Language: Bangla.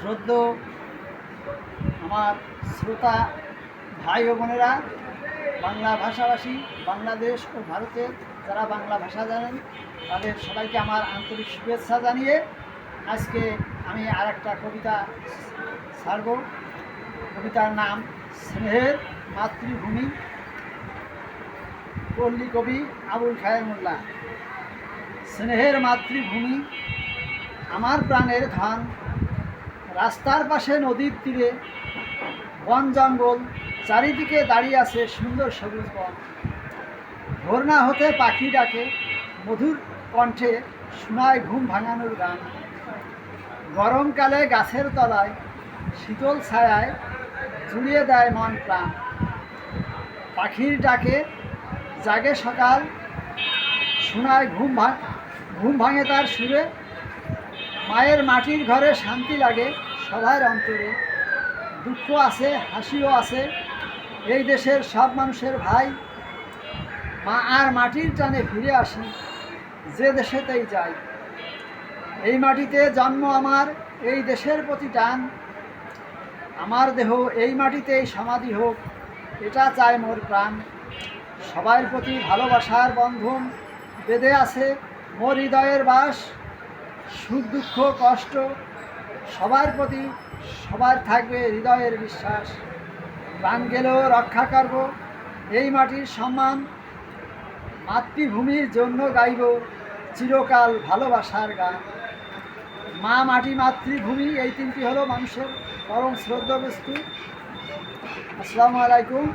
শ্রদ্ধেয় আমার শ্রোতা ভাই ও বোনেরা, বাংলা ভাষাভাষী, বাংলাদেশ ও ভারতের যারা বাংলা ভাষা জানেন তাদের সবাইকে আমার আন্তরিক শুভেচ্ছা জানিয়ে আজকে আমি আর একটা কবিতা ছাড়ব। কবিতার নাম স্নেহের মাতৃভূমি, পল্লী কবি আবুল খায়ের মোল্লা। স্নেহের মাতৃভূমি আমার প্রাণের ধান, রাস্তার পাশে নদীর তীরে বন জঙ্গল, চারিদিকে দাঁড়িয়ে আছে সুন্দর সবুজ বন। ভোর না হতে পাখি ডাকে, মধুর কণ্ঠে শোনায় ঘুম ভাঙানোর গান। গরমকালে গাছের তলায় শীতল ছায়ায় জুড়িয়ে দেয় মন প্রাণ। পাখির ডাকে জাগে সকাল, শোনায় ঘুম ভাঙে তার সুরে। মায়ের মাটির ঘরে শান্তি লাগে সবার অন্তরে। দুঃখ আছে, হাসিও আছে, এই দেশের সব মানুষের ভাই। মা আর মাটির টানে ফিরে আসি, যে দেশেতেই যাই। এই মাটিতে জন্ম আমার, এই দেশের প্রতি টান। আমার দেহ এই মাটিতেই সমাধি হোক, এটা চায় মোর প্রাণ। সবার প্রতি ভালোবাসার বন্ধন বেঁধে আছে মোর হৃদয়ের বাস। সুখ দুঃখ কষ্ট সবার প্রতি সবার থাকবে হৃদয়ের বিশ্বাস। প্রাণ গেলেও রক্ষা করব এই মাটির সম্মান, মাতৃভূমির জন্য গাইব চিরকাল ভালোবাসার গান। মা, মাটি, মাতৃভূমি, এই তিনটি হলো মানুষের পরম শ্রদ্ধা বস্তু। আসসালামু আলাইকুম।